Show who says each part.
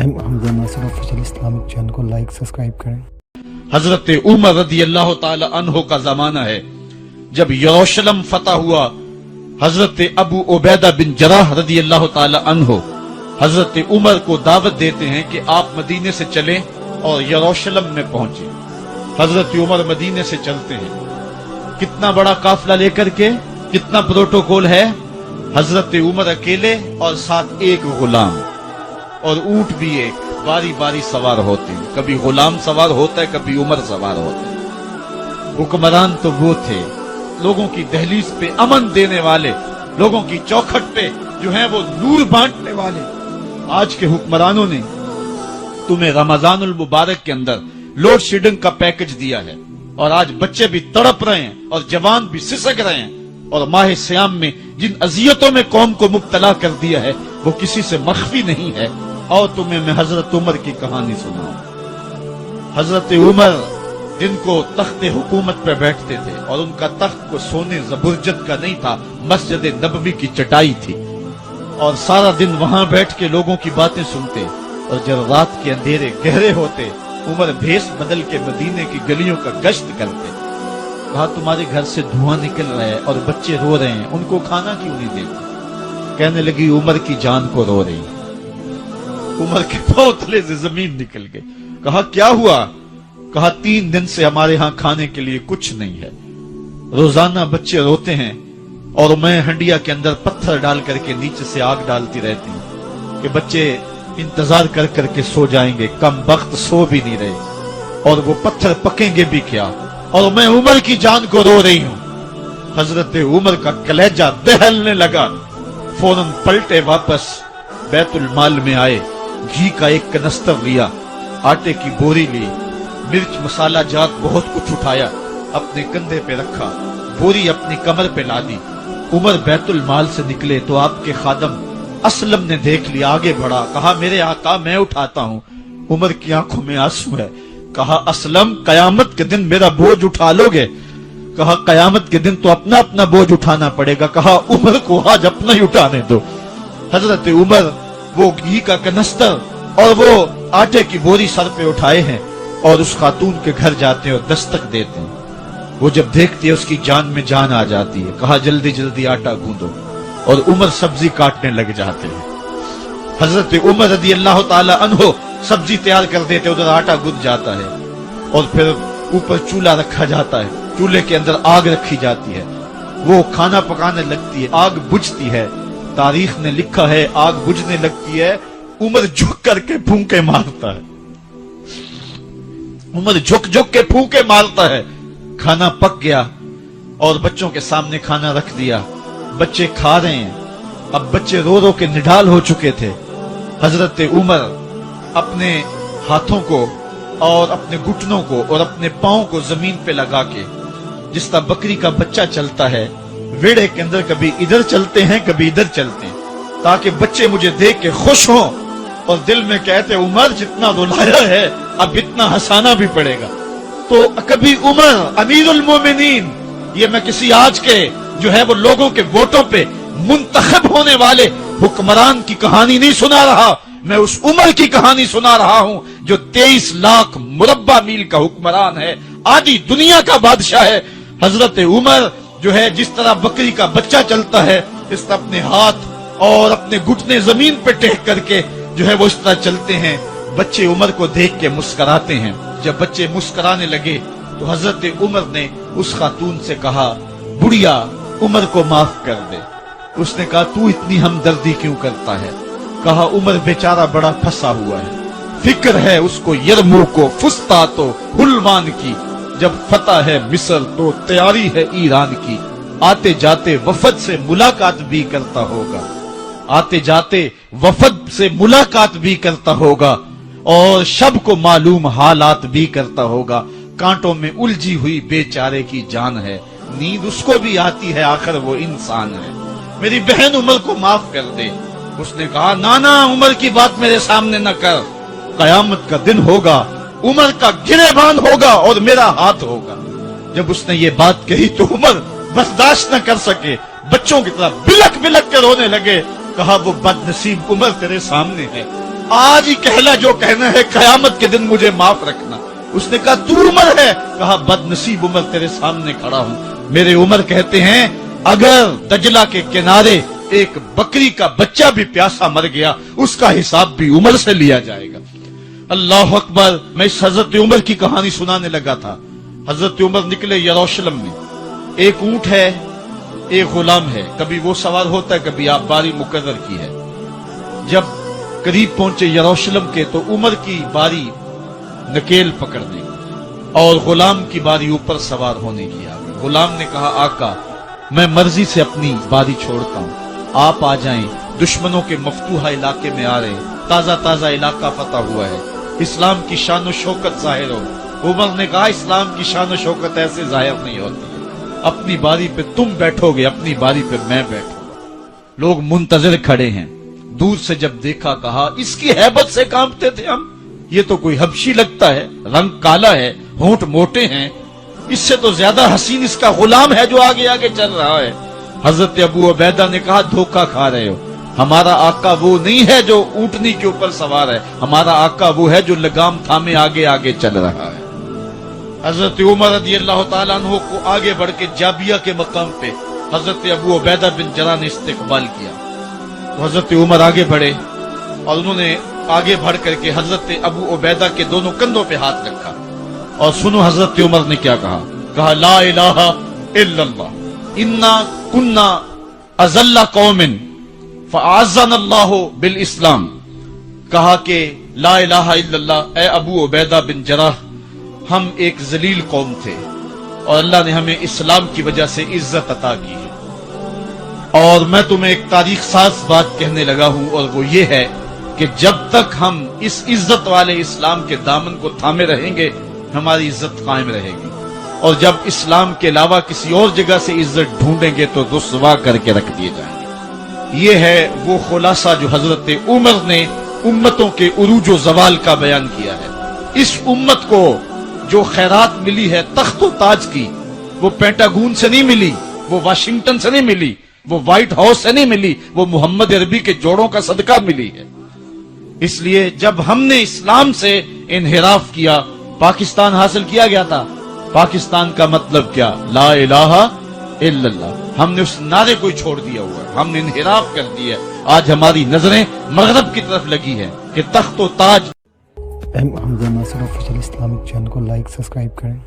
Speaker 1: Hamza Nasir official Islamic channel को like subscribe करें।
Speaker 2: हजरत उमर रदी अल्लाह ताला अन्हो का जमाना है जब यरूशलेम फतह हुआ। हजरत अबू उबैदा बिन जराह रदी अल्लाह ताला अन्हो हजरत उमर को दावत देते हैं कि आप मदीने से चलें और यरूशलेम में पहुंचे। हजरत उमर मदीने से चलते हैं, कितना बड़ा काफिला लेकर के, कितना प्रोटोकॉल है। हजरत उमर अकेले और साथ एक गुलाम और ऊंट भी एक, बारी बारी सवार होते हैं। कभी गुलाम सवार होता है, कभी उमर सवार होता है। हुक्मरान तो वो थे, लोगों की दहलीज पे अमन देने वाले, लोगों की चौखट पे जो है वो नूर बांटने वाले। आज के हुक्मरानों ने तुम्हें रमजानुल मुबारक के अंदर लोड शेडिंग का पैकेज दिया है और आज बच्चे भी तड़प रहे हैं और जवान भी सिसक रहे हैं। और माह सियाम में जिन अजियतों में कौम को मुब्तला कर दिया है वो किसी से मख्फी नहीं है। और तुम्हें मैं हजरत उमर की कहानी सुनाऊं। हजरत उमर दिन को तख्ते हुकूमत पर बैठते थे और उनका तख्त को सोने जबरजद का नहीं था, मस्जिद नबवी की चटाई थी और सारा दिन वहां बैठ के लोगों की बातें सुनते। और जब रात के अंधेरे गहरे होते, उमर भेष बदल के मदीने की गलियों का गश्त करते। कहा तुम्हारे घर से धुआं निकल रहा है और बच्चे रो रहे हैं, उनको खाना क्यों नहीं देते? कहने लगी उमर की जान को रो रही। उमर के पांव तले से जमीन निकल गई। कहा क्या हुआ? कहा 3 दिन से हमारे यहां खाने के लिए कुछ नहीं है। रोजाना बच्चे रोते हैं और मैं हंडिया के अंदर पत्थर डाल करके नीचे से आग डालती रहती हूं कि बच्चे इंतजार कर करके सो जाएंगे। कम वक्त सो भी नहीं रहे और वो पत्थर पकेंगे भी क्या, और मैं उमर की जान को रो रही हूं। हजरत उमर का कलेजा दहलने लगा। फौरन पलटे, वापस बैतुल माल में आए, घी का एक कनस्तर लिया, आटे की बोरी ली, मिर्च मसाला जात बहुत कुछ उठाया, अपने कंधे पे रखा, बोरी अपनी कमर पे ला दी। उमर बैतुल माल से निकले तो आपके खादम असलम ने देख लिया, आगे बढ़ा, कहा मेरे आका मैं उठाता हूं। उमर की आंखों में आंसू है। कहा असलम कयामत के दिन मेरा बोझ उठा लोगे? कहा कयामत के दिन तो अपना अपना बोझ उठाना पड़ेगा। कहा उमर को आज अपना ही उठाने दो। हजरत उमर वो घी का कनस्तर और वो आटे की बोरी सर पे उठाए हैं और उस खातून के घर जाते हैं और दस्तक देते हैं। वो जब देखती है उसकी जान में जान आ जाती है। कहा जल्दी जल्दी आटा गूंदो और उमर सब्जी काटने लग जाते हैं। हजरत उमर रदी अल्लाह ताला अन्हो सब्जी तैयार कर देते, उधर आटा गूंद जाता है और फिर ऊपर चूल्हा रखा जाता है, चूल्हे के अंदर आग रखी जाती है, वो खाना पकाने लगती है, आग बुझती है। तारीख ने लिखा है आग बुझने लगती है, उमर झुक करके फूंके मारता है। उमर झुक झुक के फूंके मारता है। खाना पक गया और बच्चों के सामने खाना रख दिया, बच्चे खा रहे हैं। अब बच्चे रो रो के निढाल हो चुके थे। हजरत उमर अपने हाथों को और अपने घुटनों को और अपने पांव को जमीन पे लगा के, जिस तरह बकरी का बच्चा चलता है वेड़े के अंदर, कभी इधर चलते हैं कभी इधर चलते हैं, ताकि बच्चे मुझे देख के खुश हों और दिल में कहते उमर जितना रुलाया है अब इतना हंसाना भी पड़ेगा। तो कभी उमर अमीरुल मोमिनीन, ये मैं किसी आज के जो है वो लोगों के वोटों पे मुंतखब होने वाले हुक्मरान की कहानी नहीं सुना रहा, मैं उस उमर की कहानी सुना रहा हूं जो 23 लाख मुरब्बा मील का हुक्मरान है, आधी दुनिया का बादशाह है। हजरत उमर जो है जिस तरह बकरी का बच्चा चलता है, इस तरह अपने हाथ और अपने घुटने जमीन पे टेक करके जो है वो इस तरह चलते हैं। बच्चे उमर को देख के मुस्कुराते हैं। जब बच्चे मुस्कुराने लगे तो हजरत उमर ने उस खातून से कहा बुढ़िया उमर को माफ कर दे। उसने कहा तू इतनी हमदर्दी क्यों करता है? कहा उमर बेचारा बड़ा फंसा हुआ है, फिक्र है उसको यरमू को फुस्ता तो हुलवान की, जब फतह है मिस्र तो तैयारी है ईरान की। आते जाते वफद से मुलाकात भी करता होगा, आते जाते वफद से मुलाकात भी करता होगा और शब को मालूम हालात भी करता होगा। कांटों में उलझी हुई बेचारे की जान है, नींद उसको भी आती है, आखिर वो इंसान है। मेरी बहन उमर को माफ कर दे। उसने कहा नाना उमर की बात मेरे सामने न कर, कयामत का दिन होगा, उमर का गिरेबान होगा और मेरा हाथ होगा। जब उसने ये बात कही तो उमर बर्दाश्त न कर सके, बच्चों की तरह बिलक बिलक के रोने लगे। कहा वो बदनसीब उमर तेरे सामने है, آج ہی کہنا جو کہنا ہے، قیامت کے دن مجھے معاف رکھنا۔ اس نے کہا تو عمر ہے؟ کہا بد نصیب عمر، تیرے سامنے کھڑا ہوں۔ میرے عمر کہتے ہیں اگر دجلہ کے کنارے ایک بکری کا بچہ بھی پیاسا مر گیا، اس کا حساب بھی عمر سے لیا جائے گا۔ اللہ اکبر۔ میں اس حضرت عمر کی کہانی سنانے لگا تھا۔ حضرت عمر نکلے یروشلم میں، ایک اونٹ ہے، ایک غلام ہے، کبھی وہ سوار ہوتا ہے، کبھی آپ باری مقرر کی ہے۔ جب قریب پہنچے یروشلم کے تو عمر کی باری نکیل پکڑنے اور غلام کی باری اوپر سوار ہونے کی آ گئی۔ غلام نے کہا آقا میں مرضی سے اپنی باری چھوڑتا ہوں، آپ آ جائیں، دشمنوں کے مفتوحہ علاقے میں آ رہے ہیں، تازہ تازہ علاقہ فتح ہوا ہے، اسلام کی شان و شوکت ظاہر ہو۔ عمر نے کہا اسلام کی شان و شوکت ایسے ظاہر نہیں ہوتی، اپنی باری پہ تم بیٹھو گے، اپنی باری پہ میں بیٹھوں گا۔ لوگ منتظر کھڑے ہیں۔ دور سے جب دیکھا کہا اس کی ہیبت سے کانپتے تھے ہم، یہ تو کوئی حبشی لگتا ہے، رنگ کالا ہے، ہونٹ موٹے ہیں، اس سے تو زیادہ حسین اس کا غلام ہے جو آگے آگے چل رہا ہے۔ حضرت ابو عبیدہ نے کہا دھوکہ کھا رہے ہو، ہمارا آقا وہ نہیں ہے جو اونٹنی کے اوپر سوار ہے، ہمارا آقا وہ ہے جو لگام تھامے آگے آگے چل رہا ہے۔ حضرت عمر رضی اللہ تعالیٰ عنہ کو آگے بڑھ کے جابیہ کے مقام پہ حضرت ابو عبیدہ بن جراح نے استقبال کیا۔ تو حضرت عمر آگے بڑھے اور انہوں نے آگے بڑھ کر کے حضرت ابو عبیدہ کے دونوں کندھوں پہ ہاتھ رکھا، اور سنو حضرت عمر نے کیا کہا۔ کہا لا الہ الا اللہ انا کنا اذل قوم فاعزنا اللہ بالاسلام۔ کہا کہ لا الہ الا اللہ، اے ابو عبیدہ بن جراح، ہم ایک ذلیل قوم تھے اور اللہ نے ہمیں اسلام کی وجہ سے عزت عطا کی ہے۔ اور میں تمہیں ایک تاریخ ساز بات کہنے لگا ہوں، اور وہ یہ ہے کہ جب تک ہم اس عزت والے اسلام کے دامن کو تھامے رہیں گے ہماری عزت قائم رہے گی، اور جب اسلام کے علاوہ کسی اور جگہ سے عزت ڈھونڈیں گے تو رسوا کر کے رکھ دیے جائیں گے۔ یہ ہے وہ خلاصہ جو حضرت عمر نے امتوں کے عروج و زوال کا بیان کیا ہے۔ اس امت کو جو خیرات ملی ہے تخت و تاج کی، وہ پینٹاگون سے نہیں ملی، وہ واشنگٹن سے نہیں ملی، وہ وائٹ ہاؤس سے نہیں ملی، وہ محمد عربی کے جوڑوں کا صدقہ ملی ہے۔ اس لیے جب ہم نے اسلام سے انحراف کیا، پاکستان حاصل کیا گیا تھا۔ پاکستان کا مطلب کیا؟ لا الہ الا اللہ۔ ہم نے اس نعرے کو چھوڑ دیا ہوا ہے، ہم نے انحراف کر دیا ہے۔ آج ہماری نظریں مغرب کی طرف لگی ہیں کہ تخت و تاج۔
Speaker 1: حمزہ ناصر آفیشیل اسلامک چینل کو لائک سبسکرائب کریں۔